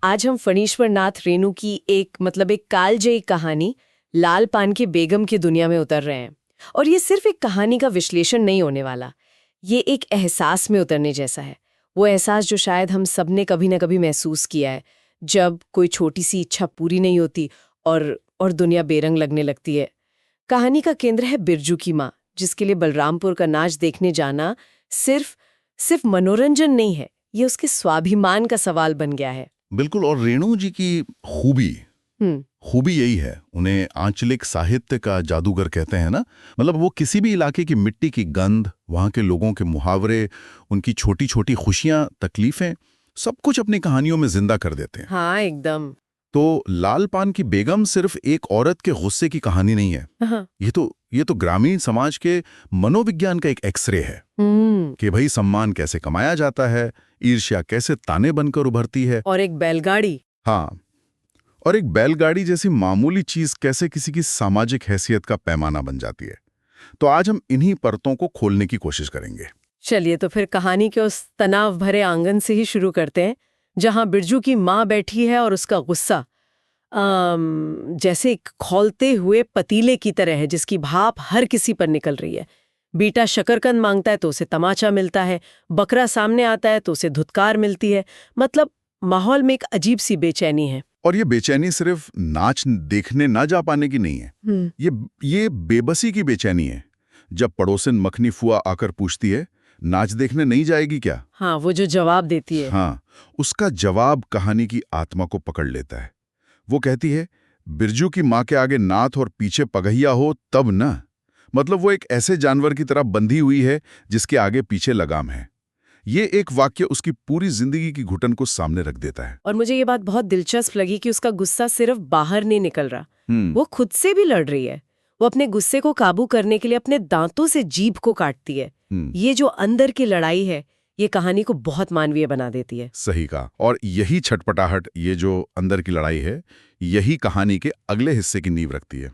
आज हम फणीश्वर नाथ रेणु की एक कालजयी कहानी लाल पान की बेगम की दुनिया में उतर रहे हैं। और ये सिर्फ एक कहानी का विश्लेषण नहीं होने वाला, ये एक एहसास में उतरने जैसा है। वो एहसास जो शायद हम सब ने कभी न कभी महसूस किया है, जब कोई छोटी सी इच्छा पूरी नहीं होती और दुनिया बेरंग लगने लगती है। कहानी का केंद्र है बिरजू की माँ, जिसके लिए बलरामपुर का नाच देखने जाना सिर्फ मनोरंजन नहीं है, ये उसके स्वाभिमान का सवाल बन गया है। बिल्कुल। और रेणु जी की खूबी यही है, उन्हें आंचलिक साहित्य का जादूगर कहते हैं ना। मतलब वो किसी भी इलाके की मिट्टी की गंध, वहाँ के लोगों के मुहावरे, उनकी छोटी छोटी खुशियां, तकलीफें, सब कुछ अपनी कहानियों में जिंदा कर देते हैं। हाँ, एकदम। तो लाल पान की बेगम सिर्फ एक औरत के गुस्से की कहानी नहीं है। हाँ। ये तो ग्रामीण समाज के मनोविज्ञान का एक एक्सरे है कि भाई सम्मान कैसे कमाया जाता है, ईर्ष्या कैसे ताने बनकर उभरती है, और एक बैलगाड़ी। हाँ, और एक बैलगाड़ी जैसी मामूली चीज कैसे किसी की सामाजिक हैसियत का पैमाना बन जाती है। तो आज हम इन्हीं परतों को खोलने की कोशिश करेंगे। चलिए तो फिर कहानी के उस तनाव भरे आंगन से ही शुरू करते हैं, जहां बिरजू की माँ बैठी है और उसका गुस्सा जैसे एक खौलते हुए पतीले की तरह है, जिसकी भाप हर किसी पर निकल रही है। बेटा शकरकंद मांगता है तो उसे तमाचा मिलता है, बकरा सामने आता है तो उसे धुतकार मिलती है। मतलब माहौल में एक अजीब सी बेचैनी है। और ये बेचैनी सिर्फ नाच देखने ना जा पाने की नहीं है, ये बेबसी की बेचैनी है। जब पड़ोसन मखनी फुआ आकर पूछती है, नाच देखने नहीं जाएगी क्या? हाँ, वो जो जवाब देती है। हाँ, उसका जवाब कहानी की आत्मा को पकड़ लेता है। वो कहती है, बिरजू की माँ के आगे नाथ और पीछे पगहिया हो तब न। मतलब वो एक ऐसे जानवर की तरह बंधी हुई है जिसके आगे पीछे लगाम है। ये एक वाक्य उसकी पूरी जिंदगी की घुटन को सामने रख देता है। और मुझे ये बात बहुत दिलचस्प लगी कि उसका गुस्सा सिर्फ बाहर नहीं निकल रहा, वो खुद से भी लड़ रही है। वो अपने गुस्से को काबू करने के लिए अपने दांतों से जीभ को काटती है। ये जो अंदर की लड़ाई है, ये कहानी को बहुत मानवीय बना देती है। सही कहा। और यही छटपटाहट, ये जो अंदर की लड़ाई है, यही कहानी के अगले हिस्से की नींव रखती है,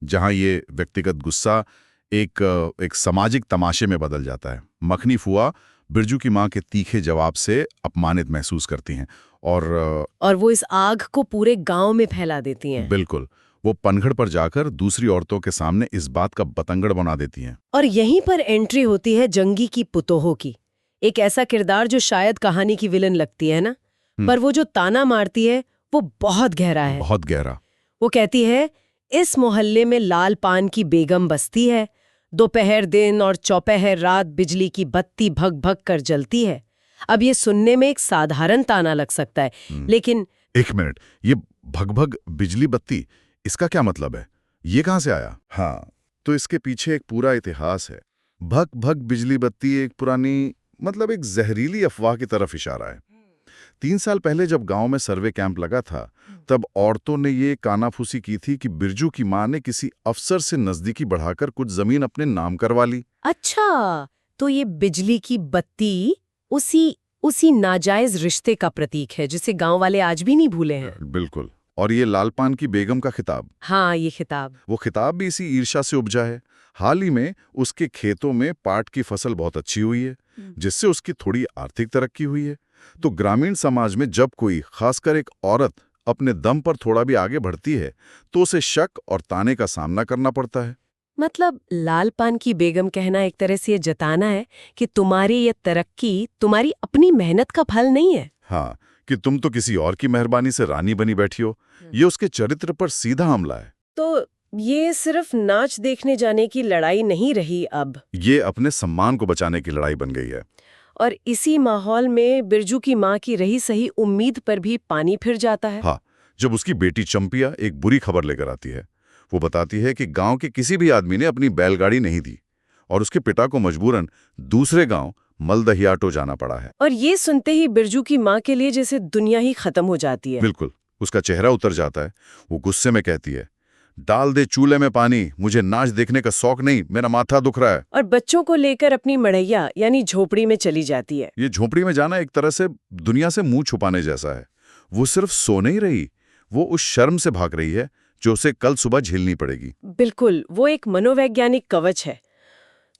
जहां ये व्यक्तिगत गुस्सा एक सामाजिक तमाशे में बदल जाता है। मखनी फुआ बिरजू की मां के तीखे जवाब से अपमानित महसूस करती हैं और वो इस आग को पूरे गांव में फैला देती हैं। बिल्कुल, वो पनघड़ पर जाकर दूसरी औरतों के सामने इस बात का बतंगड़ बना देती हैं। और यहीं पर एंट्री होती है जंगी की पुतोहों की। एक ऐसा किरदार जो शायद कहानी की विलन लगती है ना, पर वो जो ताना मारती है वो बहुत गहरा है। बहुत गहरा। वो कहती है, इस मोहल्ले में लाल पान की बेगम बसती है। दोपहर दिन और चौपहर रात बिजली की बत्ती भग भग कर जलती है। अब ये सुनने में एक साधारण ताना लग सकता है, लेकिन एक मिनट, ये भग भग बिजली बत्ती, इसका क्या मतलब है? ये कहां से आया? हाँ, तो इसके पीछे एक पूरा इतिहास है। भग भग बिजली बत्ती एक पुरानी, मतलब एक जहरीली अफवाह की तरफ इशारा है। 3 साल पहले जब गांव में सर्वे कैंप लगा था, तब औरतों ने ये कानाफूसी की थी कि बिरजू की मां ने किसी अफसर से नजदीकी बढ़ाकर कुछ जमीन अपने नाम करवा ली। अच्छा, तो ये बिजली की बत्ती उसी नाजायज रिश्ते का प्रतीक है, जिसे गांव वाले आज भी नहीं भूले हैं। बिल्कुल। और ये लालपान की बेगम का खिताब, हाँ, ये खिताब, वो खिताब भी इसी ईर्ष्या से उपजा है। हाल ही में उसके खेतों में पाट की फसल बहुत अच्छी हुई है, जिससे उसकी थोड़ी आर्थिक तरक्की हुई है। तो ग्रामीण समाज में जब कोई, खासकर एक औरत, अपने दम पर थोड़ा भी आगे बढ़ती है, तो उसे शक और ताने का सामना करना पड़ता है। मतलब लाल पान की बेगम कहना एक तरह से ये जताना है कि तुम्हारी ये तरक्की तुम्हारी अपनी मेहनत का फल नहीं है। हाँ, कि तुम तो किसी और की मेहरबानी से रानी बनी बैठी हो। ये उसके चरित्र पर सीधा हमला है। तो ये सिर्फ नाच देखने जाने की लड़ाई नहीं रही, अब ये अपने सम्मान को बचाने की लड़ाई बन गई है। और इसी माहौल में बिरजू की माँ की रही सही उम्मीद पर भी पानी फिर जाता है। हाँ, जब उसकी बेटी चंपिया एक बुरी खबर लेकर आती है। वो बताती है कि गांव के किसी भी आदमी ने अपनी बैलगाड़ी नहीं दी और उसके पिता को मजबूरन दूसरे गांव मलदहियाटो जाना पड़ा है। और ये सुनते ही बिरजू की माँ के लिए जैसे दुनिया ही खत्म हो जाती है। बिल्कुल, उसका चेहरा उतर जाता है। वो गुस्से में कहती है, डाल दे चूल्हे में पानी, मुझे नाच देखने का शौक नहीं, मेरा माथा दुख रहा है। और बच्चों को लेकर अपनी मड़ैया यानी झोपड़ी में चली जाती है। ये झोपड़ी में जाना एक तरह से दुनिया से मुंह छुपाने जैसा है। वो सिर्फ सो नहीं रही, वो उस शर्म से भाग रही है जो उसे कल सुबह झेलनी पड़ेगी। बिल्कुल, वो एक मनोवैज्ञानिक कवच है।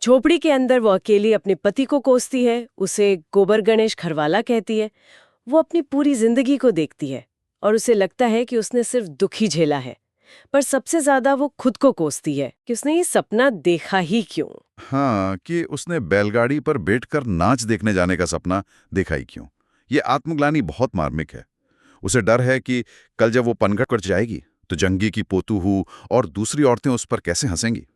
झोपड़ी के अंदर वो अकेली अपने पति को कोसती है, उसे गोबर गणेश खरवाला कहती है। वो अपनी पूरी जिंदगी को देखती है और उसे लगता है कि उसने सिर्फ दुख ही झेला है, पर सबसे ज्यादा वो खुद को कोसती है कि उसने ये सपना देखा ही क्यों। हाँ, कि उसने बैलगाड़ी पर बैठकर नाच देखने जाने का सपना देखा ही क्यों। ये आत्मग्लानि बहुत मार्मिक है। उसे डर है कि कल जब वो पनघट कर जाएगी तो जंगी की पोतूहू और दूसरी औरतें उस पर कैसे हंसेंगी।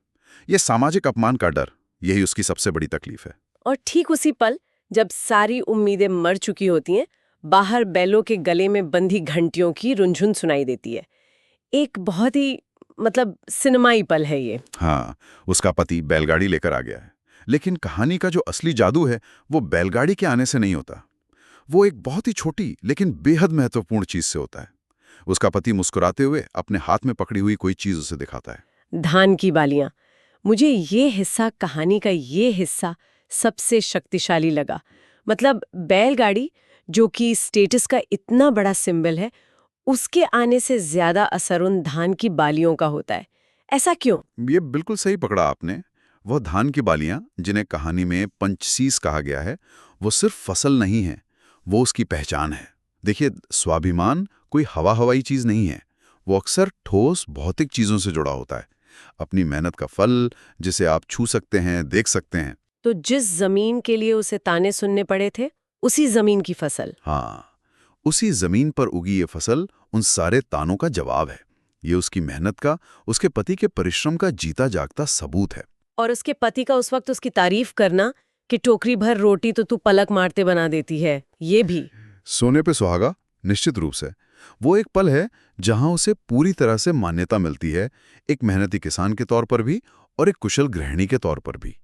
ये सामाजिक अपमान का डर, यही उसकी सबसे बड़ी तकलीफ है। और ठीक उसी पल जब सारी उम्मीदें मर चुकी होती हैं, बाहर बैलों के गले में बंधी घंटियों की रुंझुन सुनाई देती है। एक बहुत ही सिनेमाई पल है ये। हाँ, उसका पति बैलगाड़ी लेकर आ गया है। लेकिन कहानी का जो असली जादू है वो बैलगाड़ी के आने से नहीं होता। वो एक बहुत ही छोटी लेकिन बेहद महत्वपूर्ण चीज से होता है। उसका पति मुस्कुराते हुए अपने हाथ में पकड़ी हुई कोई चीज उसे दिखाता है। धान की बालियां। मुझे ये हिस्सा, कहानी का ये हिस्सा सबसे शक्तिशाली लगा। बैलगाड़ी, जो कि स्टेटस का इतना बड़ा सिंबल है, उसके आने से ज्यादा असर उन धान की बालियों का होता है। ऐसा क्यों? ये बिल्कुल सही पकड़ा आपने। वह धान की बालियां, जिन्हें कहानी में पंचसीस कहा गया है, वो सिर्फ फसल नहीं है, वो उसकी पहचान है। देखिए, स्वाभिमान कोई हवाई चीज नहीं है। वो अक्सर ठोस भौतिक चीजों से जुड़ा होता है। अपनी मेहनत का फल, जिसे आप छू सकते हैं, देख सकते हैं। तो जिस जमीन के लिए उसे ताने सुनने पड़े थे, उसी जमीन की फसल। हाँ, उसी जमीन पर उगी ये फसल उन सारे तानों का जवाब है। ये उसकी मेहनत का, उसके पति के परिश्रम का जीता जागता सबूत है। और उसके पति का उस वक्त उसकी तारीफ करना कि टोकरी भर रोटी तो तू पलक मारते बना देती है, ये भी। सोने पे सुहागा, निश्चित रूप से। वो एक पल है जहां उसे पूरी तरह से मान्यता मिलती है, एक मेहनती किसान के तौर पर भी और एक कुशल गृहिणी के तौर पर भी।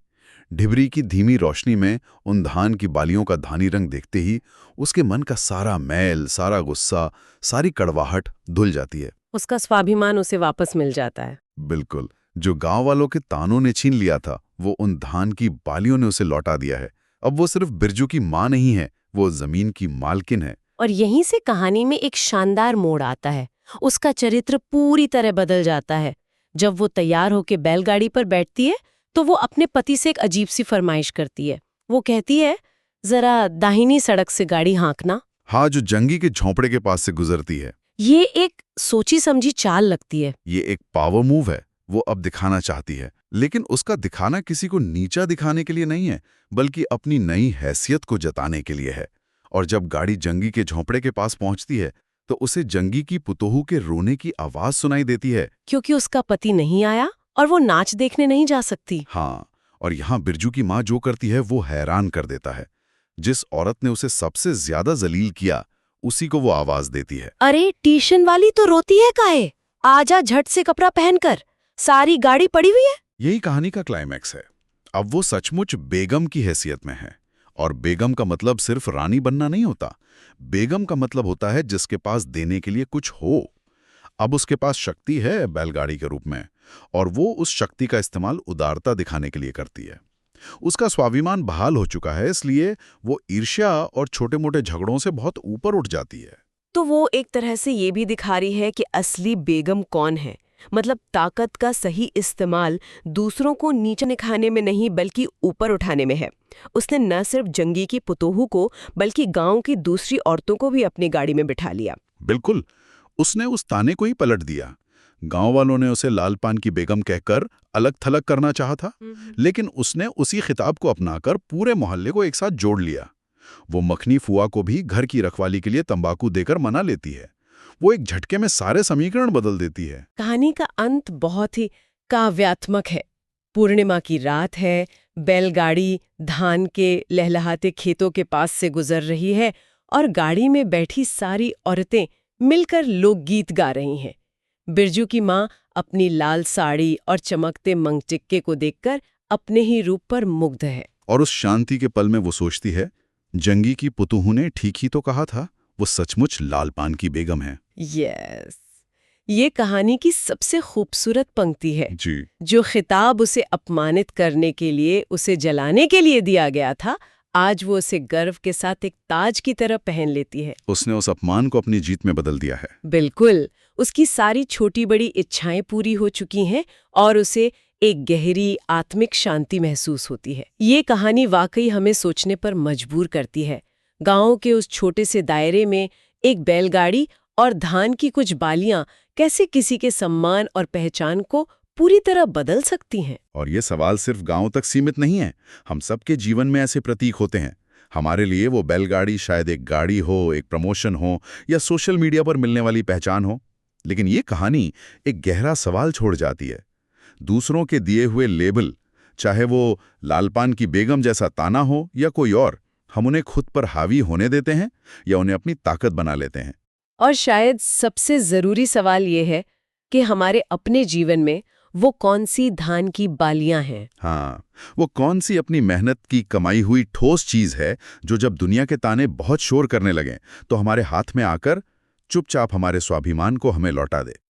ढिबरी की धीमी रोशनी में उन धान की बालियों का धानी रंग देखते ही उसके मन का सारा मैल, सारा गुस्सा, सारी कड़वाहट धुल जाती है। उसका स्वाभिमान उसे वापस मिल जाता है। बिल्कुल, जो गांव वालों के तानों ने छीन लिया था, वो उन धान की बालियों ने उसे लौटा दिया है। अब वो सिर्फ बिरजू की मां नहीं है, वो जमीन की मालकिन है। और यहीं से कहानी में एक शानदार मोड़ आता है। उसका चरित्र पूरी तरह बदल जाता है। जब वो तैयार होकर बैलगाड़ी पर बैठती है तो वो अपने पति से एक अजीब सी फरमाइश करती है। वो कहती है, जरा दाहिनी सड़क से गाड़ी हाँकना। हाँ, जो जंगी के झोंपड़े के पास से गुजरती है। ये एक सोची समझी चाल लगती है। ये एक पावर मूव है। वो अब दिखाना चाहती है, लेकिन उसका दिखाना किसी को नीचा दिखाने के लिए नहीं है, बल्कि अपनी नई हैसियत को जताने के लिए है। और जब गाड़ी जंगी के झोंपड़े के पास पहुंचती है तो उसे जंगी की पुतोहू के रोने की आवाज सुनाई देती है, क्योंकि उसका पति नहीं आया और वो नाच देखने नहीं जा सकती। हाँ, और यहाँ बिरजू की माँ जो करती है वो हैरान कर देता है। जिस औरत ने उसे सबसे ज्यादा जलील किया, उसी को वो आवाज देती है। अरे, ट्यूशन वाली तो रोती है काहे? आजा झट से कपड़ा पहनकर, सारी गाड़ी पड़ी हुई है। यही कहानी का क्लाइमैक्स है। अब वो सचमुच बेगम की हैसियत में है। और बेगम का मतलब सिर्फ रानी बनना नहीं होता। बेगम का मतलब होता है जिसके पास देने के लिए कुछ हो। अब उसके पास शक्ति है बैलगाड़ी के रूप में, और वो उस शक्ति का इस्तेमाल उदारता दिखाने के लिए करती है। उसका स्वाभिमान बहाल हो चुका है, इसलिए वो ईर्ष्या और छोटे मोटे झगड़ों से बहुत ऊपर उठ जाती है। तो वो एक तरह से ये भी दिखा रही है कि असली बेगम कौन है। ताकत का सही इस्तेमाल दूसरों को नीचे दिखाने में नहीं बल्कि ऊपर उठाने में है। उसने न सिर्फ जंगी की पुतोहू को बल्कि गांव की दूसरी औरतों को भी अपनी गाड़ी में बिठा लिया। बिल्कुल, उसने उस ताने को ही पलट दिया। गांव वालों ने उसे लाल पान की बेगम कहकर अलग थलग करना चाहा था, लेकिन उसने उसी खिताब को अपनाकर पूरे मोहल्ले को एक साथ जोड़ लिया। वो मखनी फुआ को भी घर की रखवाली के लिए तंबाकू देकर मना लेती है। वो एक झटके में सारे समीकरण बदल देती है। कहानी का अंत बहुत ही काव्यात्मक है। पूर्णिमा की रात है, बैलगाड़ी धान के लहलहाते खेतों के पास से गुजर रही है और गाड़ी में बैठी सारी औरतें मिलकर लोकगीत गा रही हैं। बिरजू की माँ अपनी लाल साड़ी और चमकते मंगटिक्के को देखकर अपने ही रूप पर मुग्ध है। और उस शांति के पल में वो सोचती है, जंगी की पुतोहू ने ठीक ही तो कहा था, वो सचमुच लाल पान की बेगम है। यस, ये कहानी की सबसे खूबसूरत पंक्ति है जी। जो खिताब उसे अपमानित करने के लिए, उसे जलाने के लिए दिया गया था, आज वो उसे गर्व के साथ एक ताज की तरह पहन लेती है। उसने उस अपमान को अपनी जीत में बदल दिया है। बिल्कुल, उसकी सारी छोटी बड़ी इच्छाएं पूरी हो चुकी हैं और उसे एक गहरी आत्मिक शांति महसूस होती है। ये कहानी वाकई हमें सोचने पर मजबूर करती है। गांव के उस छोटे से दायरे में एक बैलगाड़ी और धान की कुछ बालियां कैसे किसी के सम्मान और पहचान को पूरी तरह बदल सकती हैं। और ये सवाल सिर्फ गांव तक सीमित नहीं है। हम सबके जीवन में ऐसे प्रतीक होते हैं। हमारे लिए वो बैलगाड़ी शायद एक गाड़ी हो, एक प्रमोशन हो या सोशल मीडिया पर मिलने वाली पहचान हो। लेकिन ये कहानी एक गहरा सवाल छोड़ जाती है। दूसरों के दिए हुए लेबल, चाहे वो लालपान की बेगम जैसा ताना हो या कोई और, हम उन्हें खुद पर हावी होने देते हैं या उन्हें अपनी ताकत बना लेते हैं। और शायद सबसे जरूरी सवाल ये है कि हमारे अपने जीवन में वो कौन सी धान की बालियां हैं। हाँ, वो कौन सी अपनी मेहनत की कमाई हुई ठोस चीज है जो जब दुनिया के ताने बहुत शोर करने लगें तो हमारे हाथ में आकर चुपचाप हमारे स्वाभिमान को हमें लौटा दे।